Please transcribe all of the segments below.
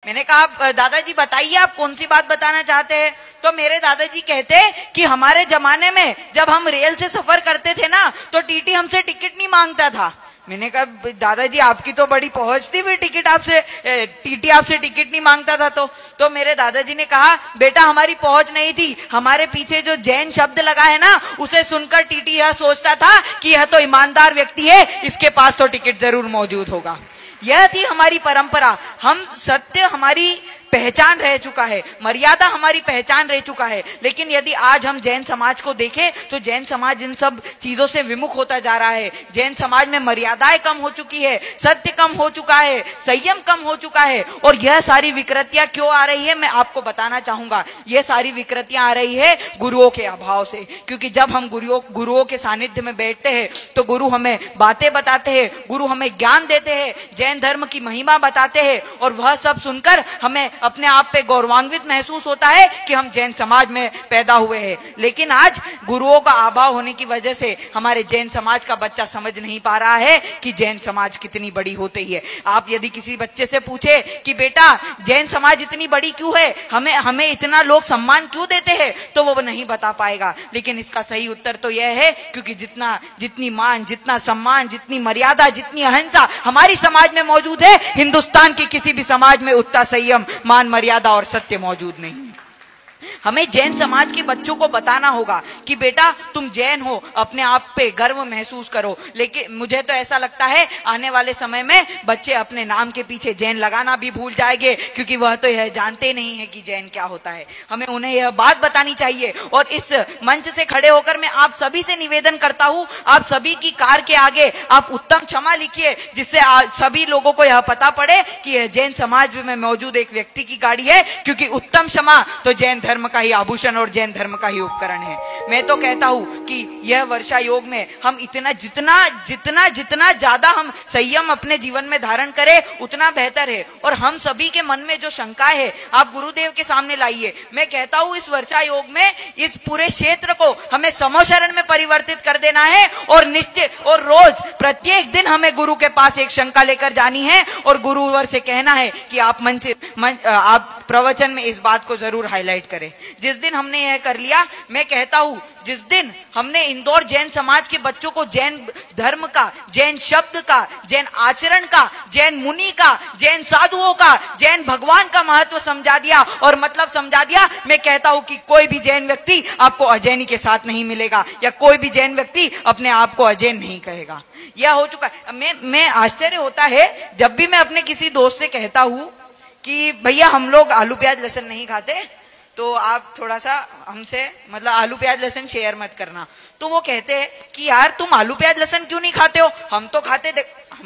मैंने कहा दादाजी बताइए आप कौन सी बात बताना चाहते हैं। तो मेरे दादाजी कहते कि हमारे जमाने में जब हम रेल से सफर करते थे ना तो टीटी हमसे टिकट नहीं मांगता था। मैंने कहा दादाजी आपकी तो बड़ी पहुंच थी, फिर टिकट आपसे टीटी आपसे टिकट नहीं मांगता था। तो मेरे दादाजी ने कहा बेटा हमारी पहुंच नहीं थी, हमारे पीछे जो जैन शब्द लगा है ना उसे सुनकर टीटी यह सोचता था कि यह तो ईमानदार व्यक्ति है, इसके पास तो टिकट जरूर मौजूद होगा। यह थी हमारी परंपरा। हम सत्य हमारी पहचान रह चुका है, मर्यादा हमारी पहचान रह चुका है। लेकिन यदि आज हम जैन समाज को देखें तो जैन समाज इन सब चीजों से विमुख होता जा रहा है। जैन समाज में मर्यादाएं कम हो चुकी है, सत्य कम हो चुका है, संयम कम हो चुका है। और यह सारी विकृतियां क्यों आ रही है मैं आपको बताना चाहूंगा। यह सारी विकृतियां आ रही है गुरुओं के अभाव से। क्योंकि जब हम गुरुओं के सानिध्य में बैठते हैं तो गुरु हमें बातें बताते हैं, गुरु हमें ज्ञान देते हैं, जैन धर्म की महिमा बताते हैं और वह सब सुनकर हमें अपने आप पे गौरवान्वित महसूस होता है कि हम जैन समाज में पैदा हुए हैं। लेकिन आज गुरुओं का अभाव होने की वजह से हमारे जैन समाज का बच्चा समझ नहीं पा रहा है कि जैन समाज कितनी बड़ी होती है। आप यदि किसी बच्चे से पूछे कि बेटा जैन समाज इतनी बड़ी क्यों है, हमें इतना लोग सम्मान क्यों देते हैं, तो वो नहीं बता पाएगा। लेकिन इसका सही उत्तर तो यह है क्योंकि जितनी मान, जितना सम्मान, जितनी मर्यादा, जितनी अहिंसा हमारी समाज में मौजूद है, हिंदुस्तान की किसी भी समाज में उतना संयम, मान, मर्यादा और सत्य मौजूद नहीं। हमें जैन समाज के बच्चों को बताना होगा कि बेटा तुम जैन हो, अपने आप पे गर्व महसूस करो। लेकिन मुझे तो ऐसा लगता है आने वाले समय में बच्चे अपने नाम के पीछे जैन लगाना भी भूल जाएंगे, क्योंकि वह तो यह जानते नहीं है कि जैन क्या होता है। हमें उन्हें यह बात बतानी चाहिए। और इस मंच से खड़े होकर मैं आप सभी से निवेदन करता हूँ, आप सभी की कार के आगे आप उत्तम क्षमा लिखिए, जिससे सभी लोगों को यह पता पड़े कि यह जैन समाज में मौजूद एक व्यक्ति की गाड़ी है। क्योंकि उत्तम क्षमा तो जैन धर्म का ही आभूषण और जैन धर्म का ही उपकरण है। मैं तो कहता हूं कि यह वर्षा योग में हम जितना ज्यादा हम संयम अपने जीवन में धारण करें उतना बेहतर है। और हम सभी के मन में जो शंका है आप गुरुदेव के सामने लाइए। मैं कहता हूं इस वर्षा योग में इस पूरे क्षेत्र को हमें समोशरण में परिवर्तित कर देना है और निश्चित और रोज प्रत्येक दिन हमें गुरु के पास एक शंका लेकर जानी है और गुरुवर से कहना है कि आप प्रवचन में इस बात को जरूर हाईलाइट करें। जिस दिन हमने यह कर लिया, मैं कहता हूं जिस दिन हमने इंदौर जैन समाज के बच्चों को जैन धर्म का, जैन शब्द का, जैन आचरण का, जैन मुनि का, जैन साधुओं का, जैन भगवान का महत्व समझा दिया और मतलब समझा दिया, मैं कहता हूं कि कोई भी जैन व्यक्ति आपको अजैनी के साथ नहीं मिलेगा या कोई भी जैन व्यक्ति अपने आप को अजैन नहीं कहेगा। यह हो चुका है। मैं आश्चर्य होता है जब भी मैं अपने किसी दोस्त से कहता हूं कि भैया हम लोग आलू प्याज लहसुन नहीं खाते, तो आप थोड़ा सा हमसे मतलब आलू प्याज लहसुन शेयर मत करना। तो वो कहते हैं कि यार तुम आलू प्याज लहसुन क्यों नहीं खाते हो? हम तो खाते,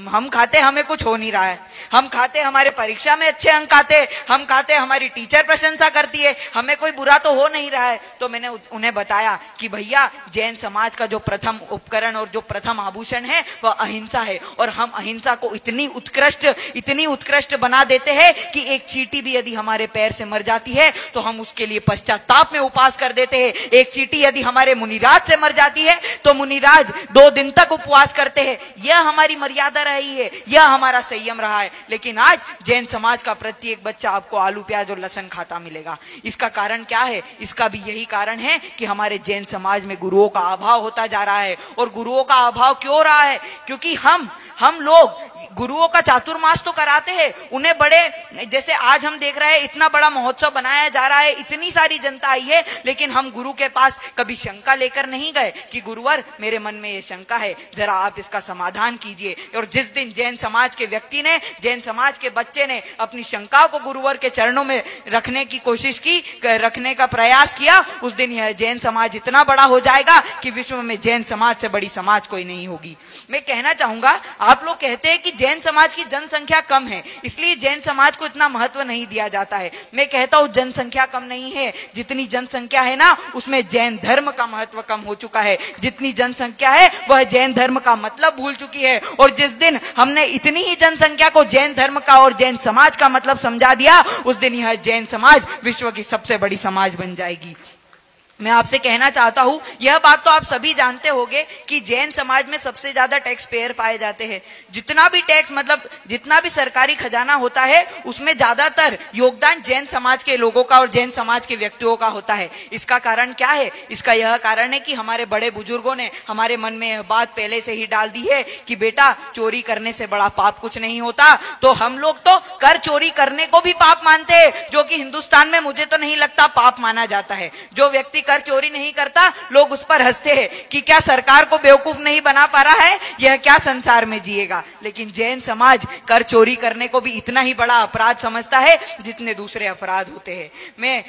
हम खाते, हमें कुछ हो नहीं रहा है। हम खाते, हमारे परीक्षा में अच्छे अंक आते, हम खाते, हमारी टीचर प्रशंसा करती है, हमें कोई बुरा तो हो नहीं रहा है। तो मैंने उन्हें बताया कि भैया जैन समाज का जो प्रथम उपकरण और जो प्रथम आभूषण है वह अहिंसा है। और हम अहिंसा को इतनी उत्कृष्ट बना देते हैं कि एक चींटी भी यदि हमारे पैर से मर जाती है तो हम उसके लिए पश्चाताप में उपवास कर देते हैं। एक चींटी यदि हमारे मुनिराज से मर जाती है तो मुनिराज 2 दिन तक उपवास करते हैं। यह हमारी मर्यादा रही है, यह हमारा संयम रहा है। लेकिन आज जैन समाज का प्रत्येक बच्चा आपको आलू प्याज और लहसुन खाता मिलेगा। इसका कारण क्या है? इसका भी यही कारण है कि हमारे जैन समाज में गुरुओं का अभाव होता जा रहा है। और गुरुओं का अभाव क्यों रहा है? क्योंकि हम लोग गुरुओं का चातुर्मास तो कराते हैं, उन्हें बड़े, जैसे आज हम देख रहे हैं इतना बड़ा महोत्सव बनाया जा रहा है, इतनी सारी जनता आई है, लेकिन हम गुरु के पास कभी शंका लेकर नहीं गए कि गुरुवर मेरे मन में ये शंका है, जरा आप इसका समाधान कीजिए। और जिस दिन जैन समाज के व्यक्ति ने, जैन समाज के बच्चे ने अपनी शंकाओं को गुरुवर के चरणों में रखने की कोशिश की, रखने का प्रयास किया, उस दिन यह जैन समाज इतना बड़ा हो जाएगा कि विश्व में जैन समाज से बड़ी समाज कोई नहीं होगी। मैं कहना चाहूंगा, आप लोग कहते हैं कि जैन समाज की जनसंख्या कम है इसलिए जैन समाज को इतना महत्व नहीं दिया जाता है। मैं कहता हूं जनसंख्या कम नहीं है, जितनी जनसंख्या है ना उसमें जैन धर्म का महत्व कम हो चुका है। जितनी जनसंख्या है वह जैन धर्म का मतलब भूल चुकी है। और जिस दिन हमने इतनी ही जनसंख्या को जैन धर्म का और जैन समाज का मतलब समझा दिया, उस दिन यह जैन समाज विश्व की सबसे बड़ी समाज बन जाएगी। मैं आपसे कहना चाहता हूं, यह बात तो आप सभी जानते होंगे कि जैन समाज में सबसे ज्यादा टैक्स पेयर पाए जाते हैं। जितना भी टैक्स मतलब जितना भी सरकारी खजाना होता है उसमें ज्यादातर योगदान जैन समाज के लोगों का और जैन समाज के व्यक्तियों का होता है। इसका कारण क्या है? इसका यह कारण है कि हमारे बड़े बुजुर्गों ने हमारे मन में यह बात पहले से ही डाल दी है कि बेटा चोरी करने से बड़ा पाप कुछ नहीं होता। तो हम लोग तो कर चोरी करने को भी पाप मानते हैं, जो कि हिंदुस्तान में मुझे तो नहीं लगता पाप माना जाता है। जो व्यक्ति कर चोरी नहीं करता लोग उस पर हंसते हैं कि क्या सरकार को बेवकूफ नहीं बना पा रहा है, यह क्या संसार में जिएगा। लेकिन जैन समाज कर चोरी करने को भी इतना ही बड़ा अपराध समझता है जितने दूसरे अपराध होते हैं। मैं